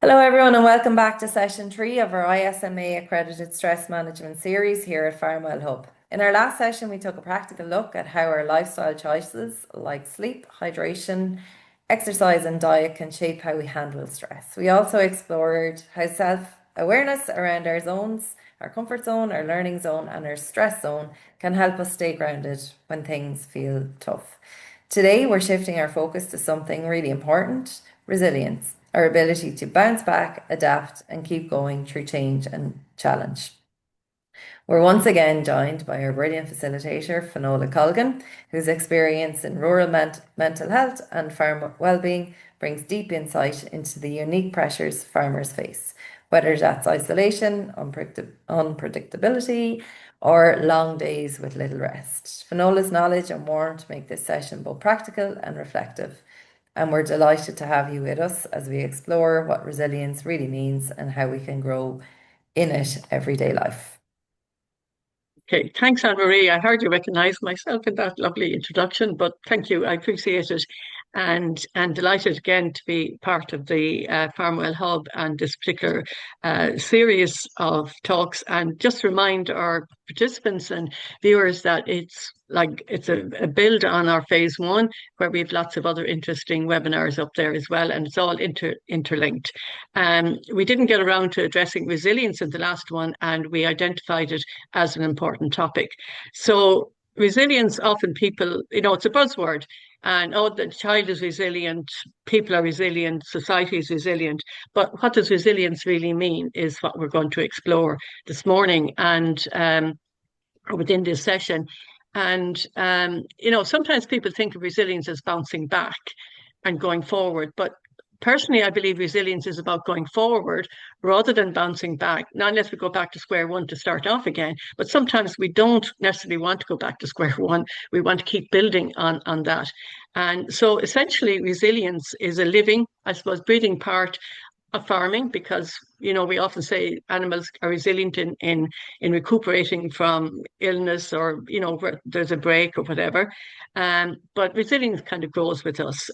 Hello, everyone, and welcome back to session three of our ISMA accredited stress management series here at Farmwell Hub. In our last session, we took a practical look at how our lifestyle choices like sleep, hydration, exercise, and diet can shape how we handle stress. We also explored how self-awareness around our zones, our comfort zone, our learning zone, and our stress zone can help us stay grounded when things feel tough. Today, we're shifting our focus to something really important: resilience, our ability to bounce back, adapt, and keep going through change and challenge. We're once again joined by our brilliant facilitator, Finola Colgan, whose experience in rural mental health and farm well-being brings deep insight into the unique pressures farmers face, whether that's isolation, unpredictability, or long days with little rest. Finola's knowledge and warmth make this session both practical and reflective, and we're delighted to have you with us as we explore what resilience really means and how we can grow in it everyday life. Okay, thanks, Anne-Marie. I hardly recognize myself in that lovely introduction, but thank you. I appreciate it. And delighted again to be part of the Farmwell Hub and this particular series of talks. And just remind our participants and viewers that it's a build on our phase one, where we have lots of other interesting webinars up there as well, and it's all interlinked. We didn't get around to addressing resilience in the last one, and we identified it as an important topic. So resilience, often people, it's a buzzword. And the child is resilient, people are resilient, society is resilient. But what does resilience really mean is what we're going to explore this morning and within this session. And sometimes people think of resilience as bouncing back and going forward, but personally, I believe resilience is about going forward rather than bouncing back, not unless we go back to square one to start off again. But sometimes we don't necessarily want to go back to square one. We want to keep building on that. And so essentially, resilience is a living, I suppose, breathing part of farming, because we often say animals are resilient in recuperating from illness, or where there's a break or whatever. But resilience kind of grows with us,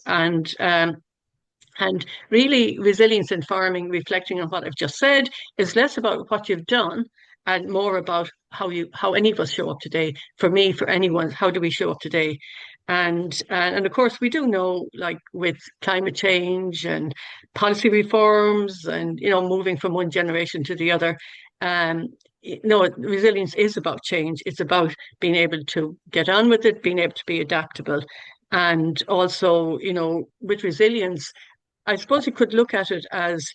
and really, resilience in farming, reflecting on what I've just said, is less about what you've done and more about how any of us show up today. For me, for anyone, how do we show up today? And of course, we do know, like with climate change and policy reforms, and moving from one generation to the other. Resilience is about change. It's about being able to get on with it, being able to be adaptable, and also, with resilience, I suppose you could look at it as,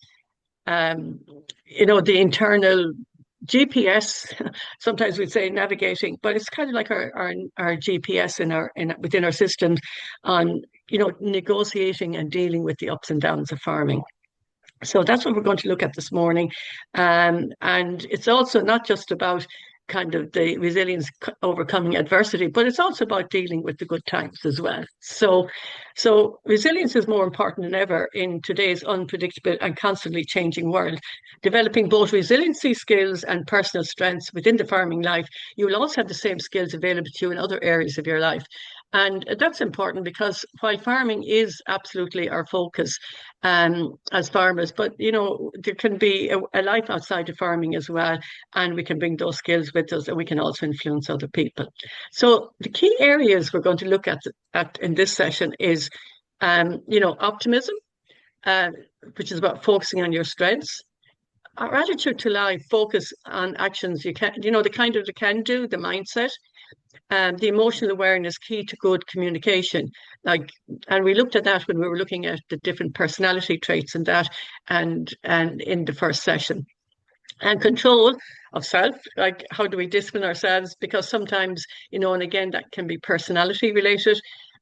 the internal GPS. Sometimes we'd say navigating, but it's kind of like our GPS within our systems on, negotiating and dealing with the ups and downs of farming. So that's what we're going to look at this morning. And it's also not just about kind of the resilience overcoming adversity, but it's also about dealing with the good times as well. So resilience is more important than ever in today's unpredictable and constantly changing world. Developing both resiliency skills and personal strengths within the farming life, you will also have the same skills available to you in other areas of your life. And that's important because while farming is absolutely our focus as farmers, but there can be a life outside of farming as well, and we can bring those skills with us, and we can also influence other people. So the key areas we're going to look at in this session is, optimism, which is about focusing on your strengths. Our attitude to life, focus on actions you can, the can do, the mindset. The emotional awareness key to good communication. And we looked at that when we were looking at the different personality traits and that, and in the first session. And control of self, like how do we discipline ourselves? Because sometimes, and again, that can be personality related.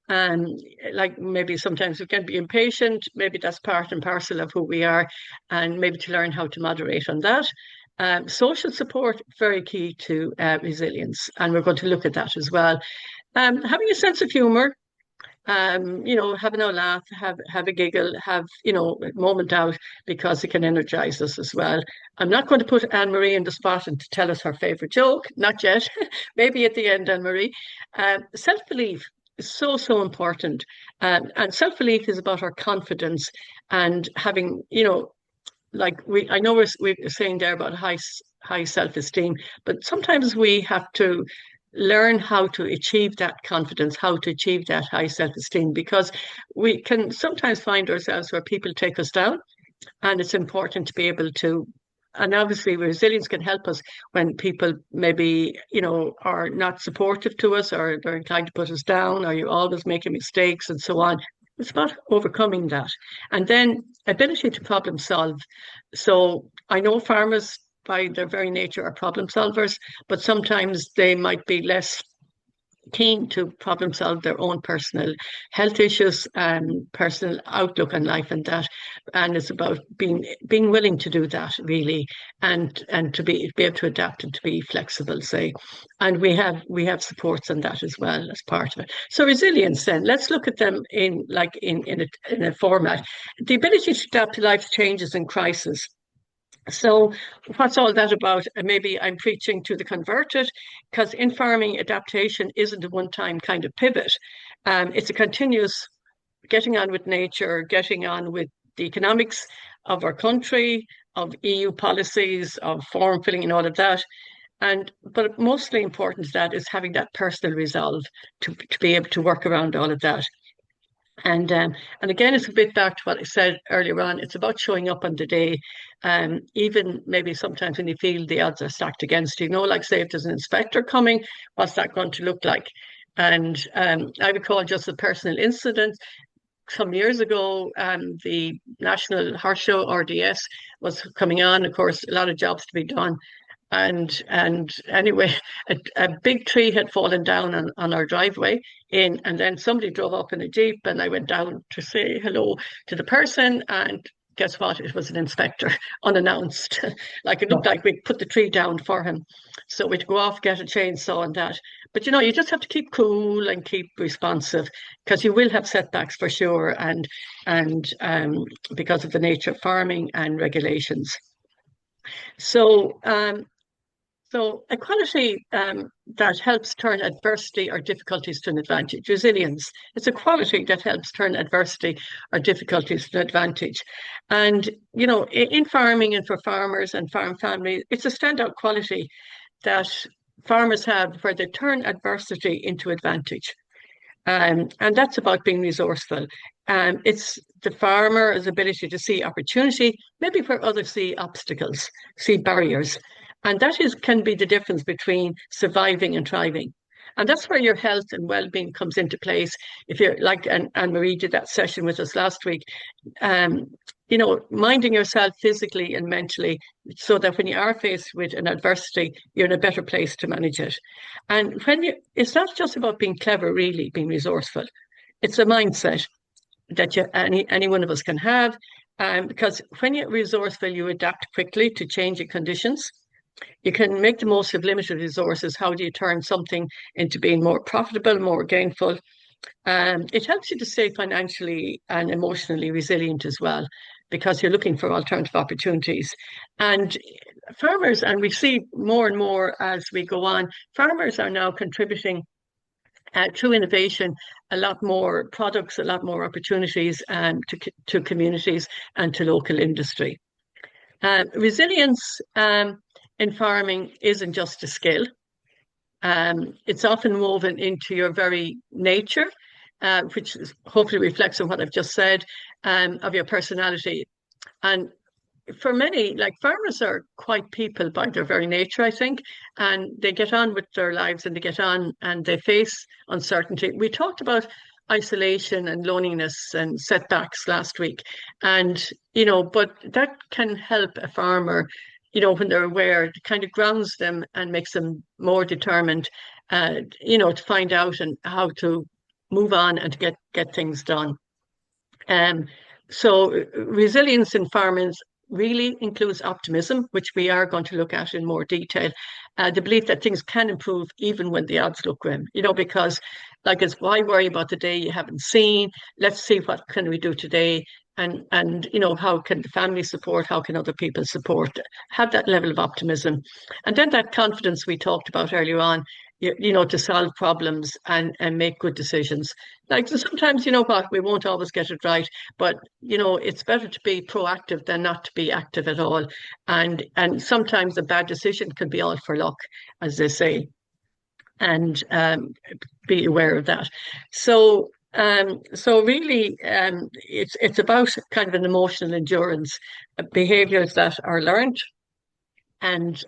And like maybe sometimes we can be impatient, maybe that's part and parcel of who we are, and maybe to learn how to moderate on that. Social support, very key to resilience, and we're going to look at that as well. Having a sense of humour, having a laugh, have a giggle, have, a moment out, because it can energize us as well. I'm not going to put Anne-Marie in the spot and to tell us her favourite joke, not yet, maybe at the end, Anne-Marie. Self-belief is so important. And self-belief is about our confidence and having, like I know we're saying there about high self-esteem, but sometimes we have to learn how to achieve that confidence, how to achieve that high self-esteem, because we can sometimes find ourselves where people take us down, and it's important to be able to. And obviously, resilience can help us when people maybe, are not supportive to us, or they're inclined to put us down, or you're always making mistakes and so on. It's about overcoming that. And then ability to problem solve. So I know farmers, by their very nature, are problem solvers, but sometimes they might be less keen to problem solve their own personal health issues and personal outlook on life, and that, and it's about being willing to do that, really, and to be able to adapt and to be flexible, say. And we have supports on that as well as part of it. So resilience, then let's look at them in a format. The ability to adapt to life's changes and crisis. So, what's all that about? And maybe I'm preaching to the converted, because in farming, adaptation isn't a one-time kind of pivot. It's a continuous getting on with nature, getting on with the economics of our country, of EU policies, of form filling, and all of that. But mostly important to that is having that personal resolve to be able to work around all of that. And again, it's a bit back to what I said earlier on. It's about showing up on the day, even maybe sometimes when you feel the odds are stacked against you. Like say if there's an inspector coming, what's that going to look like? And I recall just a personal incident some years ago. The National Horse Show, RDS, was coming on. Of course, a lot of jobs to be done. And anyway, a big tree had fallen down on our driveway and then somebody drove up in a Jeep, and I went down to say hello to the person, and guess what? It was an inspector, unannounced. Like it looked like we'd put the tree down for him. So we'd go off, get a chainsaw and that. But you just have to keep cool and keep responsive, because you will have setbacks for sure, and because of the nature of farming and regulations. So a quality that helps turn adversity or difficulties to an advantage. Resilience. It's a quality that helps turn adversity or difficulties to an advantage. And, in farming and for farmers and farm families, it's a standout quality that farmers have, where they turn adversity into advantage. And that's about being resourceful. It's the farmer's ability to see opportunity, maybe where others see obstacles, see barriers. And can be the difference between surviving and thriving. And that's where your health and well-being comes into place. If you're like, and Marie did that session with us last week, minding yourself physically and mentally, so that when you are faced with an adversity, you're in a better place to manage it. And it's not just about being clever, really, being resourceful. It's a mindset that any one of us can have. Because when you're resourceful, you adapt quickly to changing conditions. You can make the most of limited resources. How do you turn something into being more profitable, more gainful? It helps you to stay financially and emotionally resilient as well, because you're looking for alternative opportunities. And farmers, and we see more and more as we go on, farmers are now contributing through innovation, a lot more products, a lot more opportunities to communities and to local industry. Resilience in farming isn't just a skill. It's often woven into your very nature, which hopefully reflects on what I've just said, of your personality. And for many, like farmers are quite people by their very nature, I think, and they get on with their lives, and they get on and they face uncertainty. We talked about isolation and loneliness and setbacks last week, and but that can help a farmer, when they're aware, it kind of grounds them and makes them more determined, to find out and how to move on and to get things done. So resilience in farming really includes optimism, which we are going to look at in more detail. The belief that things can improve even when the odds look grim, because why worry about the day you haven't seen? Let's see what can we do today. And how can the family support? How can other people support? Have that level of optimism. And then that confidence we talked about earlier on, to solve problems and make good decisions. Like so sometimes, you know what, we won't always get it right, but you know, it's better to be proactive than not to be active at all. And sometimes a bad decision could be all for luck, as they say, and be aware of that. So really, it's about kind of an emotional endurance, behaviors that are learned and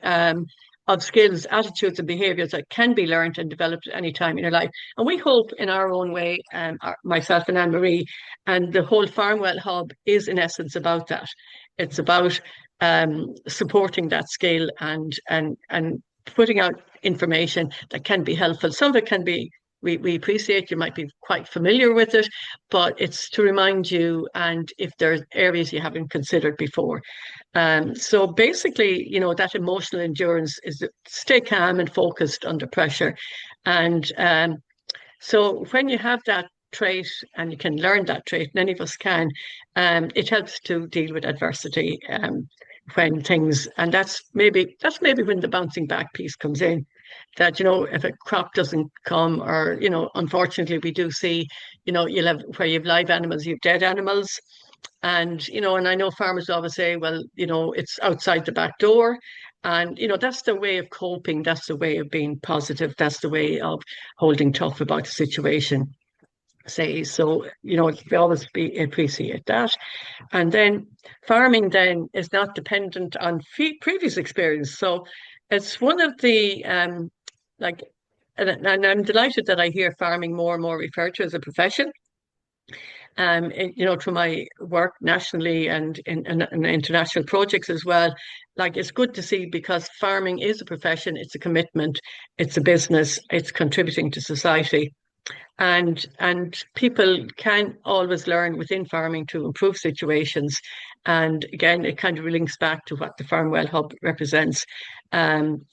of skills, attitudes, and behaviors that can be learned and developed at any time in your life. And we hope in our own way, myself and Anne Marie, and the whole Farmwell Hub is in essence about that. It's about supporting that skill and putting out information that can be helpful. Some of it can be we appreciate you might be quite familiar with it, but it's to remind you and if there's areas you haven't considered before. So basically, you know, that emotional endurance is to stay calm and focused under pressure. And so when you have that trait and you can learn that trait, many of us can, it helps to deal with adversity when things, and that's maybe when the bouncing back piece comes in. That, you know, if a crop doesn't come, or, you know, unfortunately we do see, you know, you'll have where you have live animals, you have dead animals. And, you know, and I know farmers always say, well, you know, it's outside the back door. And, you know, that's the way of coping. That's the way of being positive. That's the way of holding tough about the situation. Say, so, you know, we always appreciate that. And then farming then is not dependent on previous experience. So it's one of the, like, and I'm delighted that I hear farming more and more referred to as a profession. You know, through my work nationally and in international projects as well, like it's good to see because farming is a profession, it's a commitment, it's a business, it's contributing to society. And people can always learn within farming to improve situations. And again, it kind of links back to what the Farmwell Hub represents. And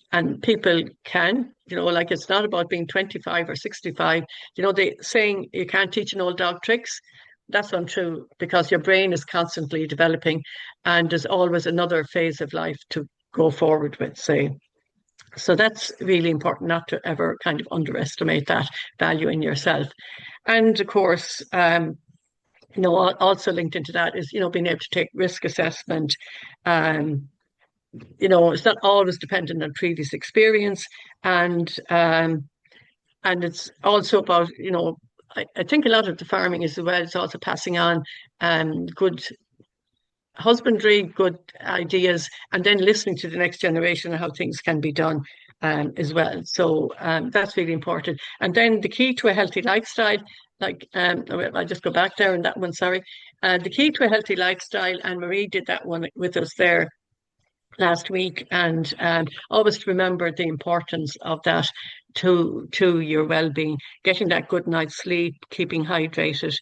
people can, you know, like it's not about being 25 or 65. You know, they saying you can't teach an old dog tricks. That's untrue because your brain is constantly developing and there's always another phase of life to go forward with, say. So that's really important not to ever kind of underestimate that value in yourself. And of course, you know, also linked into that is, you know, being able to take risk assessment. You know, it's not always dependent on previous experience. And it's also about, you know, I think a lot of the farming is well, it's also passing on good husbandry, good ideas, and then listening to the next generation and how things can be done as well. So that's really important. And then the key to a healthy lifestyle, like I'll just go back there on that one, sorry. The key to a healthy lifestyle, and Marie did that one with us there last week, and always to remember the importance of that to your well-being, getting that good night's sleep, keeping hydrated,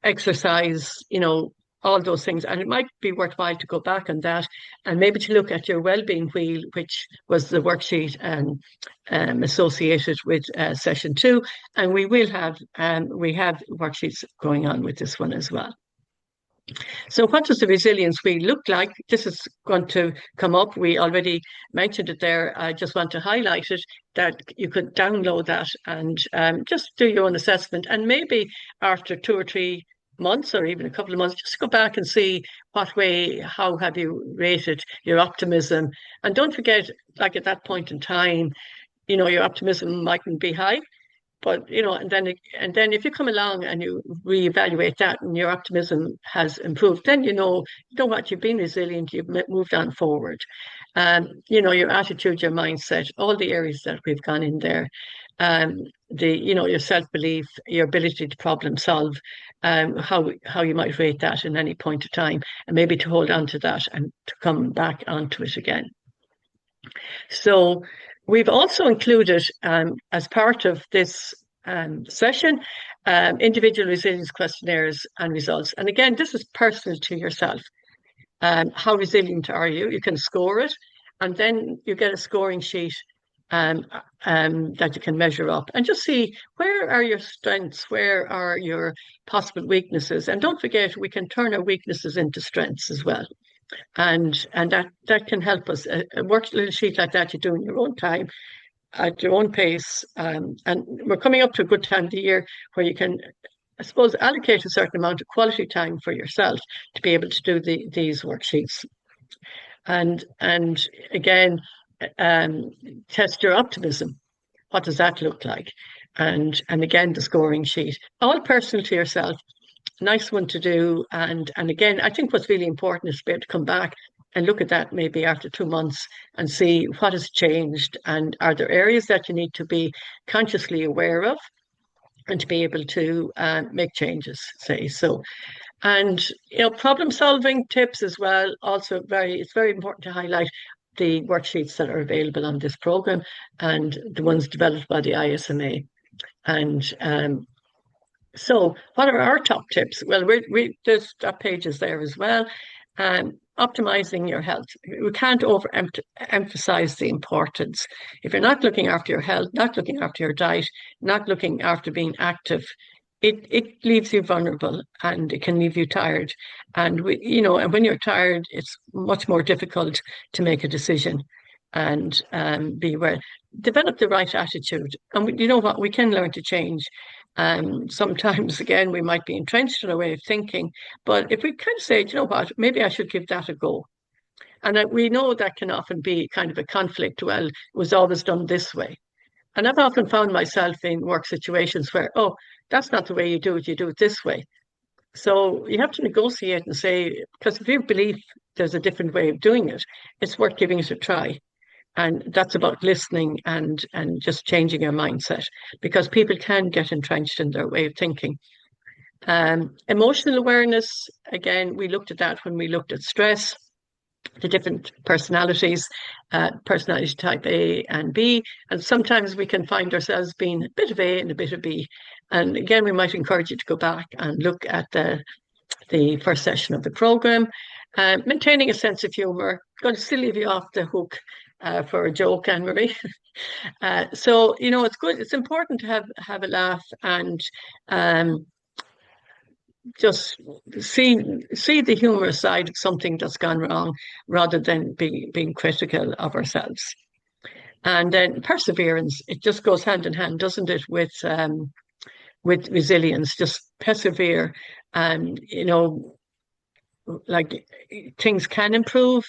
exercise, you know, all those things. And it might be worthwhile to go back on that and maybe to look at your well-being wheel, which was the worksheet associated with session 2. And we have worksheets going on with this one as well. So what does the resilience wheel look like? This is going to come up. We already mentioned it there. I just want to highlight it, that you could download that and just do your own assessment. And maybe after 2 or 3 months or even a couple of months, just go back and see how have you rated your optimism. And don't forget, like at that point in time, you know, your optimism mightn't be high. But you know, and then if you come along and you reevaluate that, and your optimism has improved, then you know what, you've been resilient, you've moved on forward. You know, your attitude, your mindset, all the areas that we've gone in there. You know, your self-belief, your ability to problem solve, how you might rate that in any point of time, and maybe to hold on to that and to come back onto it again. So we've also included, as part of this session, individual resilience questionnaires and results. And again, this is personal to yourself. How resilient are you? You can score it, and then you get a scoring sheet that you can measure up and just see where are your strengths, where are your possible weaknesses. And don't forget, we can turn our weaknesses into strengths as well. And that can help us. A little sheet like that you do in your own time. at your own pace. And we're coming up to a good time of the year where you can, I suppose, allocate a certain amount of quality time for yourself to be able to do these worksheets. And again, um, test your optimism. What does that look like? And again, the scoring sheet, all personal to yourself. Nice one to do. And again, I think what's really important is to be able to come back and look at that maybe after 2 months and see what has changed, and are there areas that you need to be consciously aware of and to be able to make changes, say. So, and problem solving tips as well. Also, it's very important to highlight the worksheets that are available on this program and the ones developed by the ISMA. And so, what are our top tips? Well, there's our pages there as well. Optimizing your health. We can't emphasize the importance. If you're not looking after your health, not looking after your diet, not looking after being active, it leaves you vulnerable, and it can leave you tired. And and when you're tired, it's much more difficult to make a decision and be aware. Develop the right attitude. And you know what? We can learn to change. Sometimes, again, we might be entrenched in a way of thinking, but if we kind of say, you know what, maybe I should give that a go. And we know that can often be kind of a conflict. Well, it was always done this way. And I've often found myself in work situations where, oh, that's not the way you do it this way. So you have to negotiate and say, because if you believe there's a different way of doing it, it's worth giving it a try. And that's about listening and just changing your mindset, because people can get entrenched in their way of thinking. Emotional awareness, again, we looked at that when we looked at stress, the different personalities, personality type A and B. And sometimes we can find ourselves being a bit of A and a bit of B. And again, we might encourage you to go back and look at the first session of the program. Maintaining a sense of humor. Going to still leave you off the hook for a joke, Anne-Marie. So, it's good. It's important to have a laugh and just see the humorous side of something that's gone wrong, rather than being critical of ourselves. And then perseverance, it just goes hand in hand, doesn't it, with resilience. Just persevere, and like, things can improve,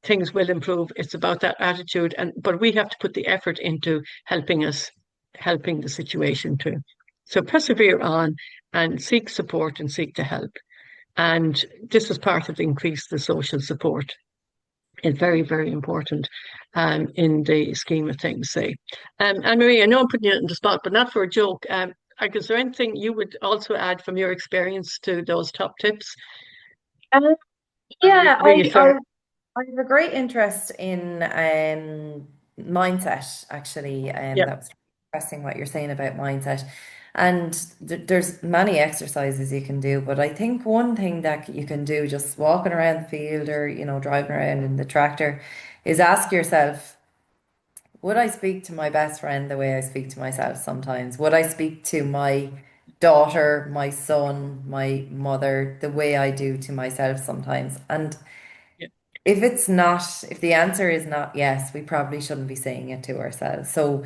things will improve. It's about that attitude, but we have to put the effort into helping the situation too. So persevere on and seek support and seek to help. And this is part of increase the social support. It's very, very important in the scheme of things, say. Anne-Marie, I know I'm putting you on the spot, but not for a joke. Is there anything you would also add from your experience to those top tips? Yeah, I have a great interest in mindset, actually. Yeah, That was interesting what you're saying about mindset. And there's many exercises you can do, but I think one thing that you can do just walking around the field, or, driving around in the tractor, is ask yourself, would I speak to my best friend the way I speak to myself sometimes? Would I speak to my daughter, my son, my mother the way I do to myself sometimes? And yeah, if the answer is not yes, we probably shouldn't be saying it to ourselves. So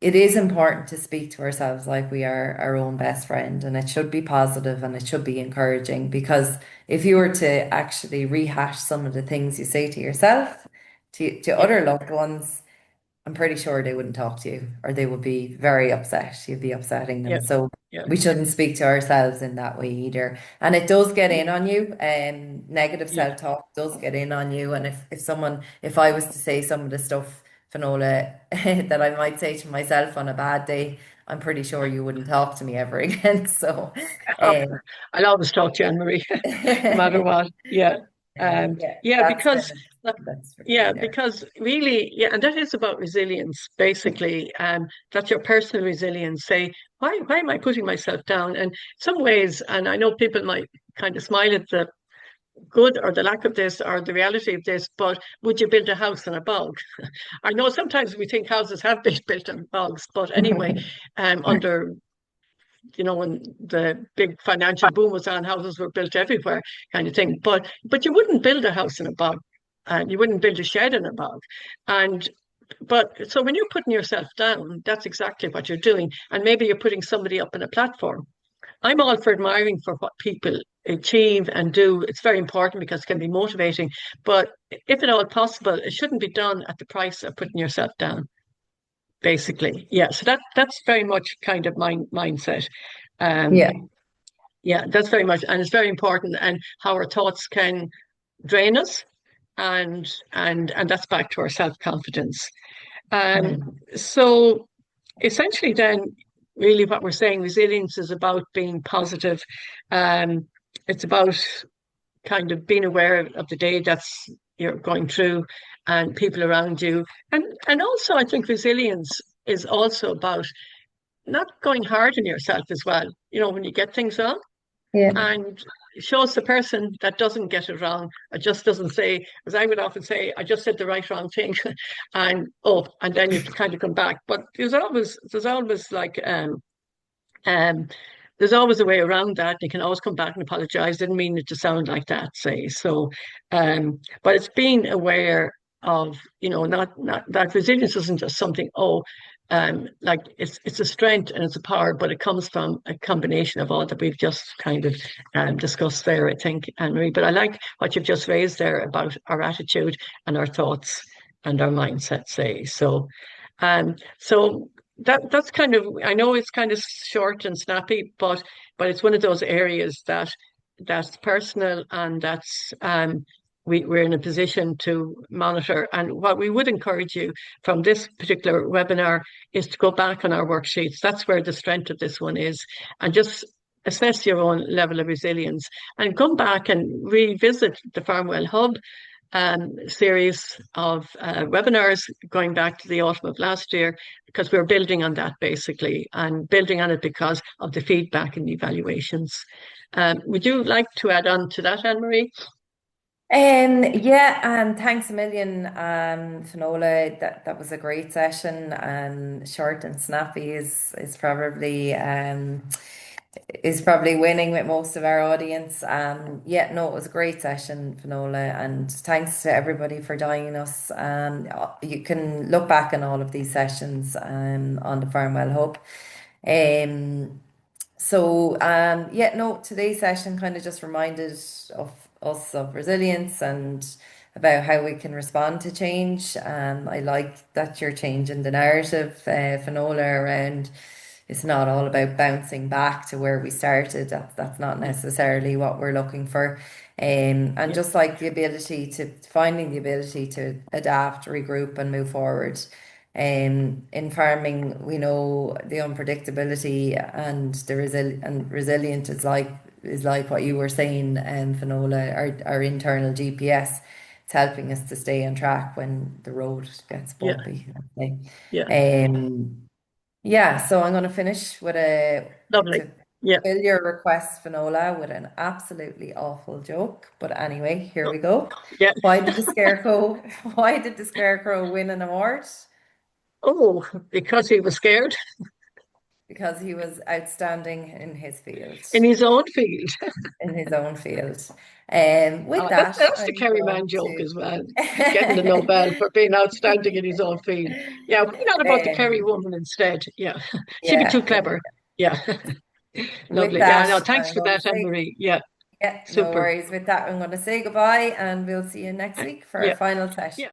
it is important to speak to ourselves like we are our own best friend, and it should be positive and it should be encouraging, because if you were to actually rehash some of the things you say to yourself, to yeah, other loved ones, I'm pretty sure they wouldn't talk to you, or they would be very upset. You'd be upsetting them. yeah, So yeah, we shouldn't speak to ourselves in that way either. And it does get in on you. Negative yeah. self-talk does get in on you. And if I was to say some of the stuff, Finola, that I might say to myself on a bad day, I'm pretty sure you wouldn't talk to me ever again. So, Oh, um, I'll always talk to you, Anne-Marie, no matter what. Yeah. yeah, Yeah, that's because that's for me yeah, there. because really, yeah, and that is about resilience, basically. That's your personal resilience. Say, why am I putting myself down? And some ways, and I know people might kind of smile at the good or the lack of this or the reality of this, but would you build a house on a bog? I know sometimes we think houses have been built on bogs, but anyway, under when the big financial boom was on, houses were built everywhere, kind of thing. But you wouldn't build a house in a bog, and you wouldn't build a shed in a bog. And but so when you're putting yourself down, that's exactly what you're doing. And maybe you're putting somebody up on a platform. I'm all for admiring for what people achieve and do. It's very important because it can be motivating. But if at all possible, it shouldn't be done at the price of putting yourself down, basically. Yeah. So that's very much kind of my mindset. Yeah. Um, yeah, that's very much, and it's very important, and how our thoughts can drain us, and that's back to our self-confidence. Um, Mm. so essentially then really what we're saying, resilience is about being positive. Um, it's about kind of being aware of the day that's you're going through and people around you. And also I think resilience is also about not going hard on yourself as well. You know, when you get things wrong, Yeah. and shows the person that doesn't get it wrong, or just doesn't say, as I would often say, I just said the right wrong thing, and then you kind of come back. But there's always like um there's always a way around that. You can always come back and apologize. Didn't mean it to sound like that, say. So but it's being aware of, not that resilience isn't just something, like it's a strength and it's a power, but it comes from a combination of all that we've just kind of discussed there, I think, Anne Marie. But I like what you've just raised there about our attitude and our thoughts and our mindset, say. So that's kind of, I know it's kind of short and snappy, but it's one of those areas that's personal, and that's we're in a position to monitor. And what we would encourage you from this particular webinar is to go back on our worksheets. That's where the strength of this one is, and just assess your own level of resilience, and come back and revisit the Farmwell Hub series of webinars going back to the autumn of last year, because we're building on that basically, and building on it because of the feedback and the evaluations. Would you like to add on to that, Anne Marie? Yeah, and thanks a million, Finola. That was a great session, and short and snappy is probably winning with most of our audience. Yeah, no, it was a great session, Finola, and thanks to everybody for joining us. You can look back on all of these sessions on the Farmwell Hub. Um, yeah, no, today's session kind of just reminded of us of resilience and about how we can respond to change. I like that you're changing the narrative, Finola, around it's not all about bouncing back to where we started. That's not Yeah, necessarily what we're looking for. And yeah, just like finding the ability to adapt, regroup, and move forward. In farming, we know the unpredictability and resilient is like what you were saying, Finola, our internal GPS. It's helping us to stay on track when the road gets yeah, bumpy, let's say. yeah. Yeah, so I'm going to finish with Lovely. to Yeah. fill your request, Finola, with an absolutely awful joke. But anyway, here we go. Yeah. Why did the scarecrow, why did the scarecrow win an award? Oh, because he was scared Because he was outstanding in his field, in his own field. in his own field. With That's, that, that's the I'm Kerryman going joke to. as well, getting the Nobel for being outstanding in his own field. Yeah, why not about the Kerry Um, woman instead? Yeah, she'd be too yeah, yeah. clever. Yeah, With lovely. Yeah, no, that, thanks I'm for going to that, Anne say, Marie. Yeah, yeah, no super. worries. With that, I'm going to say goodbye, and we'll see you next Uh, week for our Yeah, final session. yeah.